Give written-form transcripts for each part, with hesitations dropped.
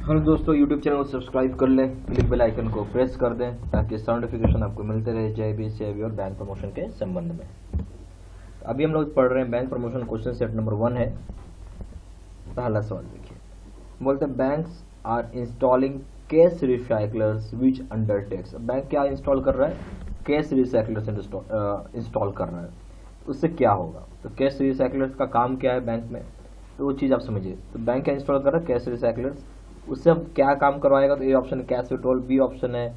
Hello दोस्तों, YouTube channel को subscribe कर लें, क्लिक बेल आइकन को प्रेस कर दें ताकि नोटिफिकेशन आपको मिलते रहे JIB CIB और बैंक प्रमोशन के संबंध में। अभी हम लोग पढ़ रहे हैं bank promotion question set number 1 है। पहला सवाल देखिए, बोलते हैं banks are installing cash recyclers which undertakes. Bank क्या इंस्टॉल कर रहा है? कैश रिसाइकलर्स इंस्टॉल कर रहा है। उससे क्या होगा? तो कैश रिसाइकलर्स का काम क्या है बैंक में, तो वो चीज़ आप समझिए। तो बैंक क्या इंस्टॉल कर रहा है? Cash recyclers. उससे अब क्या काम करवाएगा? तो ए ऑप्शन है कैश विड्रॉल, बी ऑप्शन है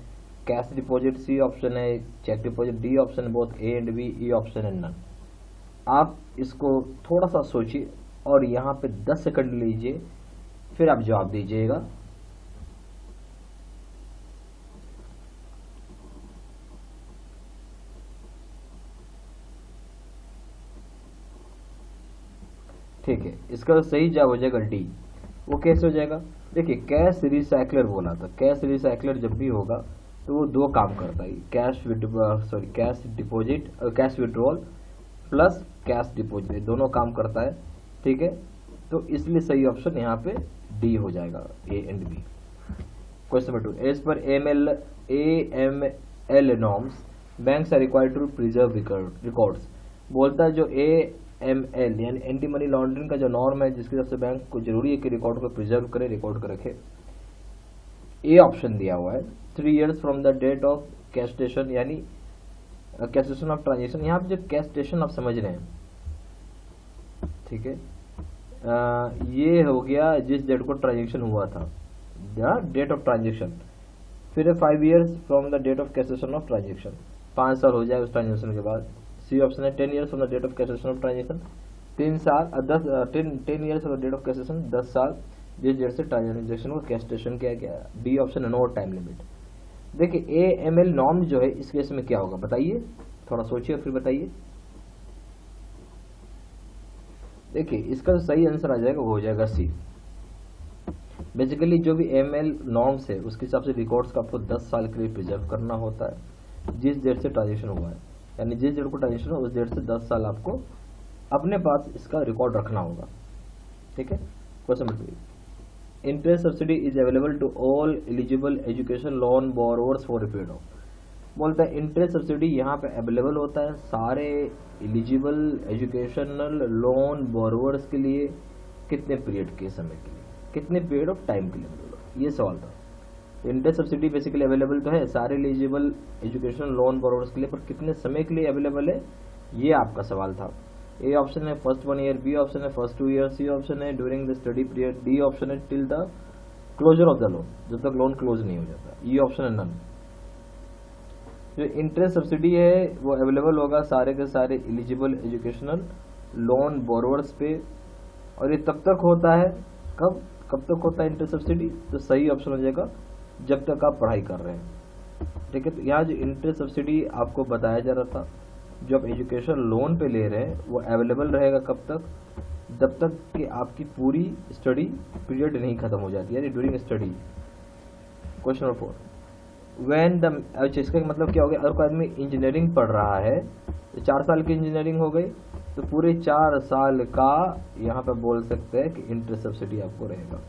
कैश डिपॉजिट, सी ऑप्शन है चेक डिपॉजिट, डी ऑप्शन है both A and B, E option है नन। आप इसको थोड़ा सा सोचिए और यहाँ पे 10 सेकंड लीजिए, फिर आप जवाब दीजिएगा। ठीक है, इसका सही जवाब हो जाएगा डी। वो कैसे हो जाएगा? देखिए, कैश रिसाइकलर बोला था। कैश रिसाइकलर जब भी होगा तो वो दो काम करता है, cash deposit, cash withdrawal plus cash deposit, दोनों काम करता है। ठीक है, तो इसलिए सही ऑप्शन यहाँ पे डी हो जाएगा, A and B. Question number 2, as per AML norms banks are required to preserve records. बोलता है जो AML यानी एंटी मनी लॉन्ड्रिंग का जो नॉर्म है, जिसके हिसाब से बैंक को जरूरी है कि रिकॉर्ड को प्रिजर्व करे, रिकॉर्ड कर रखे। ए ऑप्शन दिया हुआ है 3 years from the date of cessation, यानी कैशेशन ऑफ ट्रांजेक्शन। यहाँ पे जो कैशेशन आप समझ रहे हैं, ठीक है, ये हो गया जिस डेट को ट्रांजेक्शन हुआ था, डेट ऑफ ट्रांजेक्शन। फिर है 5 years from the date of cessation of transaction, 5 साल हो जाए उस ट्रांजेक्शन के बाद। सी ऑप्शन है 10 years from the date of cessation of transaction, 10 years from the date of cessation, 10 साल जिस डेट से ट्रांजेक्शन को कैशेशन किया गया। डी ऑप्शन है नो टाइम लिमिट। देखिए AML नॉर्म जो है इस केस में क्या होगा बताइए, थोड़ा सोचिए फिर बताइए। देखिए इसका सही आंसर आ जाएगा, वो हो जाएगा सी। बेसिकली जो भी AML नॉर्म्स है उसके हिसाब से रिकॉर्ड्स का आपको 10 साल के लिए प्रिजर्व करना होता है, जिस डेट से ट्रांजेक्शन हुआ है, यानी जिस डेट को ट्रांजेक्शन हुआ उस डेट से 10 साल आपको अपने पास इसका रिकॉर्ड रखना होगा। ठीक है, question number 3, interest subsidy is available to all eligible education loan borrowers for a period of. बोलता है इंटरेस्ट सब्सिडी यहाँ पे अवेलेबल होता है सारे एलिजिबल एजुकेशनल लोन बोरोवर्स के लिए कितने पीरियड के समय के लिए, कितने पीरियड ऑफ टाइम के लिए, मतलब ये सवाल था। इंटरेस्ट सब्सिडी बेसिकली अवेलेबल तो है सारे एलिजिबल एजुकेशनल लोन बोरोवर्स के लिए, पर कितने समय के लिए अवेलेबल है, ये आपका सवाल था। ए ऑप्शन है फर्स्ट 1 year, बी ऑप्शन है फर्स्ट 2 years, सी ऑप्शन है during the study period, D option है till the closure of the loan, जब तक लोन क्लोज नहीं हो जाता, ई ऑप्शन है नन। जो इंटरेस्ट सब्सिडी है वो अवेलेबल होगा सारे के सारे एलिजिबल एजुकेशनल लोन बोरोवर्स पे, और ये तब तक होता है, कब तक होता है इंटरेस्ट सब्सिडी? तो सही ऑप्शन हो जाएगा जब तक आप पढ़ाई कर रहे हैं। ठीक है, तो यहाँ जो इंटरेस्ट सब्सिडी आपको बताया जा रहा था, जो आप एजुकेशन लोन पे ले रहे हैं, वो अवेलेबल रहेगा कब तक? जब तक कि आपकी पूरी स्टडी पीरियड नहीं खत्म हो जाती, यानी during study. Question number 4, when the, अच्छा इसका मतलब क्या हो गया, अगर कोई आदमी इंजीनियरिंग पढ़ रहा है तो 4 साल की इंजीनियरिंग हो गई, तो पूरे 4 साल का यहाँ पे बोल सकते हैं कि इंटरेस्ट सब्सिडी आपको रहेगा।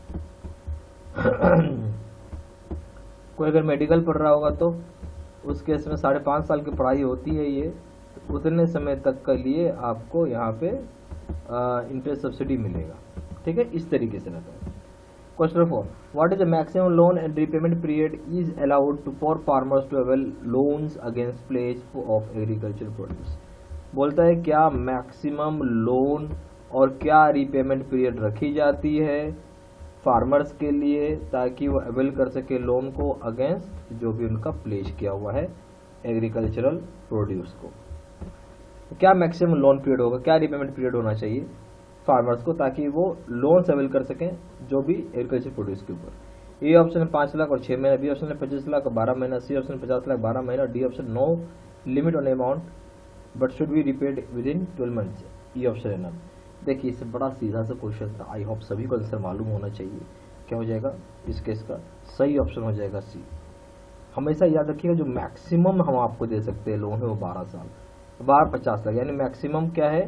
कोई अगर मेडिकल पढ़ रहा होगा तो उस केस में 5.5 साल की पढ़ाई होती है, ये उतने समय तक के लिए आपको यहाँ पे इंटरेस्ट सब्सिडी मिलेगा। ठीक है, इस तरीके से रहता है। Question 4, what is the maximum loan and repayment period is allowed to for farmers to avail loans against pledge of agriculture produce. बोलता है क्या मैक्सिमम लोन और क्या रीपेमेंट पीरियड रखी जाती है फार्मर्स के लिए, ताकि वो अवेल कर सके लोन को अगेंस्ट जो भी उनका प्लेज किया हुआ है एग्रीकल्चरल प्रोड्यूस को। क्या मैक्सिमम लोन पीरियड होगा, क्या रीपेमेंट पीरियड होना चाहिए फार्मर्स को, ताकि वो लोन अवेल कर सकें जो भी एग्रीकल्चर प्रोड्यूस के ऊपर। ए ऑप्शन है 5 लाख और 6 महीना, बी ऑप्शन है 25 लाख और 12 महीना, सी ऑप्शन 50 लाख 12 महीना, D option no limit on amount but should be repaid within 12 months, E option है नन। देखिए इससे बड़ा सीधा सा क्वेश्चन था, आई होप सभी को आंसर मालूम होना चाहिए। क्या हो जाएगा इस केस का? सही ऑप्शन हो जाएगा सी। हमेशा याद रखिएगा जो मैक्सिमम हम आपको दे सकते हैं लोन है वो 12 साल, 50 लाख, यानी मैक्सिमम क्या है,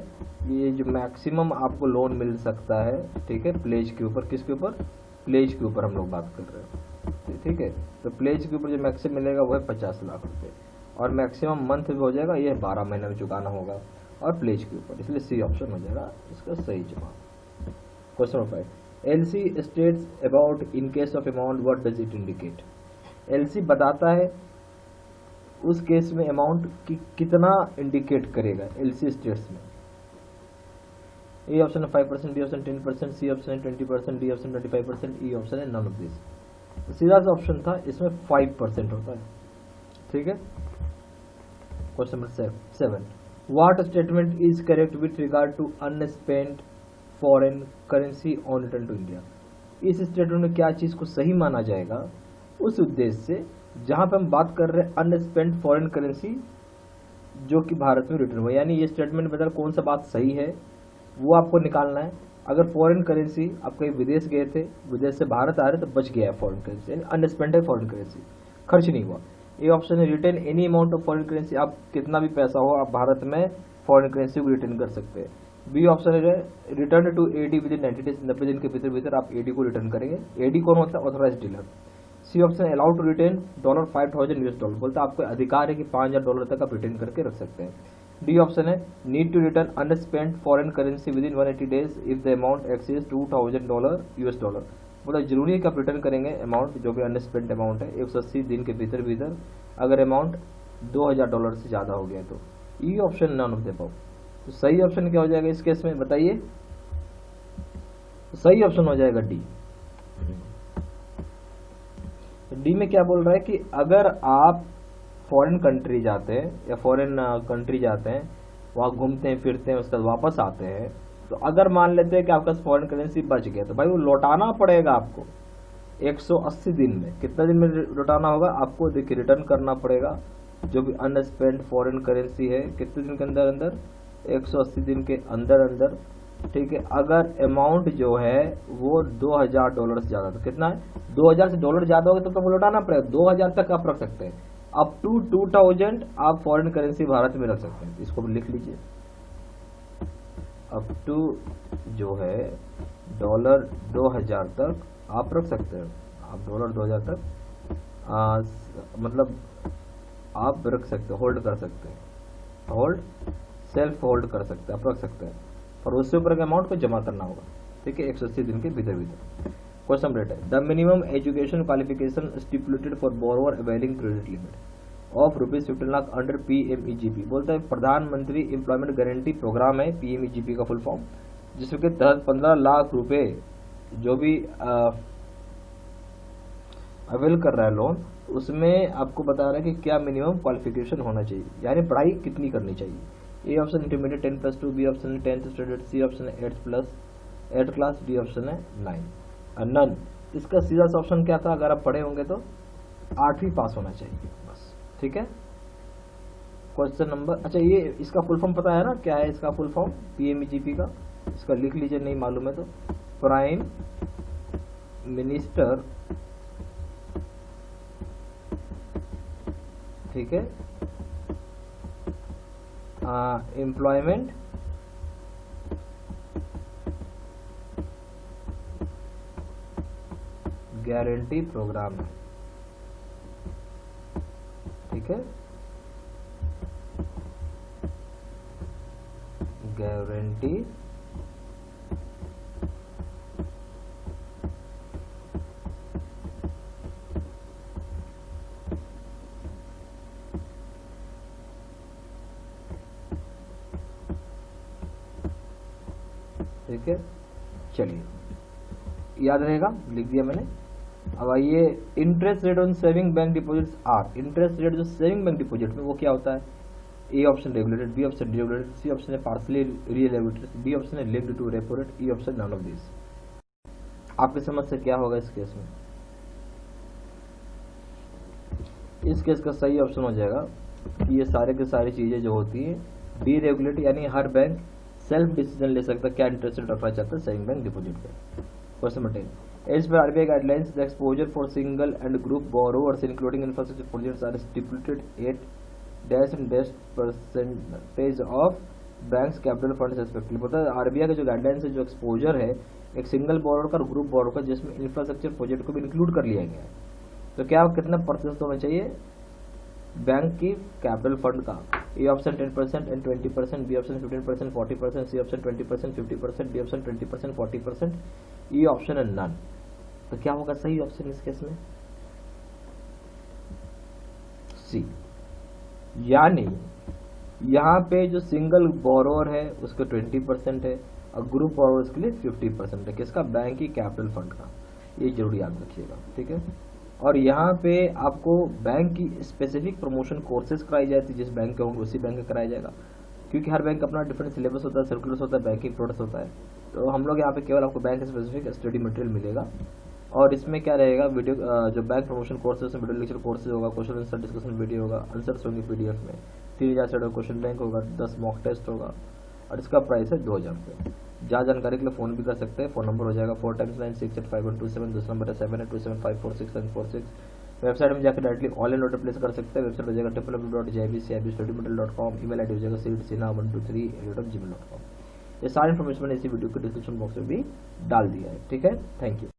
ये जो मैक्सिमम आपको लोन मिल सकता है, ठीक है, प्लेज के ऊपर, किसके ऊपर, प्लेज के ऊपर हम लोग बात कर रहे हैं, ठीक है। तो प्लेज के ऊपर जो मैक्सिमम मिलेगा वो है 50 लाख रुपए, और मैक्सिमम मंथ भी हो जाएगा, ये 12 महीने में चुकाना होगा, और प्लेज के ऊपर, इसलिए सी ऑप्शन हो जाएगा इसका सही जवाब। Question number 5, LC states about in case of amount what does it indicate. LC बताता है उस केस में अमाउंट की कितना इंडिकेट करेगा एलसी स्टेट्स में। ए ऑप्शन है 5%, बी ऑप्शन 10%, सी ऑप्शन है 20%, डी ऑप्शन 25%, ई ऑप्शन है नन ऑफ दिस। सीधा सा ऑप्शन था, इसमें 5% होता है, ठीक है। Question number 7, what statement is correct with regard to unspent foreign currency on return to India. इस स्टेटमेंट में क्या चीज को सही माना जाएगा उस उद्देश्य से जहां पे हम बात कर रहे हैं अनस्पेंट फॉरेन करेंसी जो कि भारत में रिटर्न हुआ, यानी ये स्टेटमेंट में कौन सा बात सही है वो आपको निकालना है। अगर फॉरेन करेंसी आप कहीं विदेश गए थे, विदेश से भारत आ रहे तो बच गया है फॉरेन करेंसी, यानी अनस्पेंड है फॉरेन करेंसी, खर्च नहीं हुआ। ये ऑप्शन है return any amount of foreign currency, आप कितना भी पैसा हो आप भारत में फॉरेन करेंसी को रिटर्न कर सकते हैं। बी ऑप्शन है return to AD within 90 days, 90 दिन के भीतर आप एडी को रिटर्न करेंगे। एडी कौन होता है? Authorised dealer. C option allowed to return $5,000 बोलता है आपको अधिकार है कि $5,000 तक आप रिटर्न करके रख सकते हैं। डी ऑप्शन है need to return unspent foreign currency within 180 days if the amount exceeds $2,000 मतलब जरूरी है कि आप रिटर्न करेंगे अमाउंट जो भी अनस्पेंट अमाउंट है 180 दिन के भीतर अगर अमाउंट $2,000 से ज्यादा हो गया तो। E option none of the above. तो सही ऑप्शन क्या हो जाएगा इस केस में बताइए? सही ऑप्शन हो जाएगा डी। डी में क्या बोल रहा है कि अगर आप फॉरेन कंट्री जाते हैं या फॉरेन कंट्री जाते हैं, वहां घूमते हैं फिरते हैं, उसके बाद वापस आते हैं, तो अगर मान लेते हैं कि आपका फॉरेन करेंसी बच गया तो भाई वो लौटाना पड़ेगा आपको 180 दिन में। कितना दिन में लौटाना होगा आपको? देखिए रिटर्न करना पड़ेगा जो भी अनस्पेंड फॉरेन करेंसी है, कितने दिन के अंदर अंदर? 180 दिन के अंदर अंदर, ठीक है। अगर अमाउंट जो है वो $2,000 से ज्यादा, तो कितना है? 2,000 से डॉलर ज्यादा होगा तो लौटाना पड़ेगा। 2,000 तक आप रख सकते हैं, अप टू 2,000 आप फॉरेन करेंसी भारत में रख सकते हैं। इसको लिख लीजिए, अप टू जो है डॉलर 2,000 तक आप रख सकते हैं। आप डॉलर 2,000 तक मतलब आप रख सकते हैं, होल्ड कर सकते हैं, होल्ड सेल्फ होल्ड कर सकते हैं, आप रख सकते हैं, और उससे ऊपर के अमाउंट को जमा करना होगा, ठीक है, 180 दिन के भीतर। क्वेश्चन रेट है the minimum education qualification stipulated for borrower availing credit limit of ₹15 lakh under PMEGP। बोलता है प्रधानमंत्री एम्प्लॉयमेंट गारंटी प्रोग्राम है PMEGP का फुल फॉर्म, जिसके तहत 15 लाख रुपए जो भी अवेल कर रहा है लोन, उसमें आपको बता रहा है कि क्या मिनिमम क्वालिफिकेशन होना चाहिए, यानी पढ़ाई कितनी करनी चाहिए। A option intermediate 10+2, B option है 10th स्टैंडर्ड, सी ऑप्शन है 8 क्लास, डी ऑप्शन है 9 नन। इसका सीधा सा ऑप्शन क्या था? अगर आप पढ़े होंगे तो 8वीं पास होना चाहिए बस, ठीक है। क्वेश्चन नंबर, अच्छा ये इसका फुल फॉर्म पता है ना क्या है इसका फुल फॉर्म PMEGP का? इसका लिख लीजिए, नहीं मालूम है तो प्राइम मिनिस्टर, ठीक है, एम्प्लॉयमेंट गारंटी प्रोग्राम है, ठीक है, गारंटी ठीक है। चलिए याद रहेगा, लिख दिया मैंने। अब आइए interest rate on saving bank deposits are. Interest rate जो सेविंग बैंक डिपॉजिट में वो क्या होता है? A option regulated, B option deregulated, C option है पार्सली रिएलेटेड, डी ऑप्शन है linked to repo rate, E option none of this. आपकी समझ से क्या होगा इस केस में? इस केस का सही ऑप्शन हो जाएगा कि ये सारे के सारी चीजें जो होती है डीरेगुलेट, यानी हर बैंक सेल्फ डिसीजन ले सकता है क्या इंटरेस्ट रेट रखना चाहता है सेविंग बैंक डिपॉजिट पे। Question number 10, as per RBI guidelines the exposure for single and group borrowers including infrastructure projects are stipulated at dash and dash percentage of banks capital funds respectively। पता है RBI के जो guidelines है, जो exposure है एक single borrower का और ग्रुप बोरोर का, जिसमें इंफ्रास्ट्रक्चर प्रोजेक्ट को भी इंक्लूड कर लिया गया है। तो क्या कितना प्रतिशत होना चाहिए बैंक की कैपिटल फंड का? A option 10% and 20%, B option 15%, 40%, C option 20%, 50%, D option 20%, 40%, E option है नन। तो क्या होगा सही ऑप्शन इस केस में? सी। यानी यहाँ पे जो सिंगल बोरोअर है उसका 20% है और ग्रुप बोरोअर्स के लिए 50% है। किसका? बैंक की कैपिटल फंड का। ये जरूर याद रखिएगा, ठीक है। और यहाँ पे आपको बैंक की स्पेसिफिक प्रमोशन कोर्सेज कराई जाती है, जिस बैंक के होंगे उसी बैंक में कराया जाएगा, क्योंकि हर बैंक का अपना डिफरेंट सिलेबस होता है, सर्कुलर्स होता है, बैंकिंग प्रोडक्ट्स होता है। तो हम लोग यहाँ पे केवल आपको बैंक स्पेसिफिक स्टडी मटेरियल मिलेगा। और इसमें क्या रहेगा, वीडियो जो bank promotion courses, video lecture courses होगा, क्वेश्चन आंसर डिस्कशन वीडियो होगा, आंसर्स होंगे पीडीएफ में, 3000 से क्वेश्चन बैंक होगा, 10 मॉक टेस्ट होगा और इसका प्राइस है 2000 रुपये। ज़्यादा जानकारी के लिए फ़ोन भी कर सकते हैं। फ़ोन नंबर हो जाएगा 4 टाइम्स 9685127, दूसरा नंबर है 7827546746। वेबसाइट में जाकर डायरेक्टली ऑनलाइन ऑर्डर प्लेस कर सकते हैं। वेबसाइट हो जाएगा www.jibcibstudymaterial.com, ईमेल आईडी हो जाएगा seedsina123@gmail.com। ये सारी इन्फॉर्मेशन मैंने इसी वीडियो के डिस्क्रिप्शन बॉक्स में भी डाल दिया है, ठीक है। Thank you.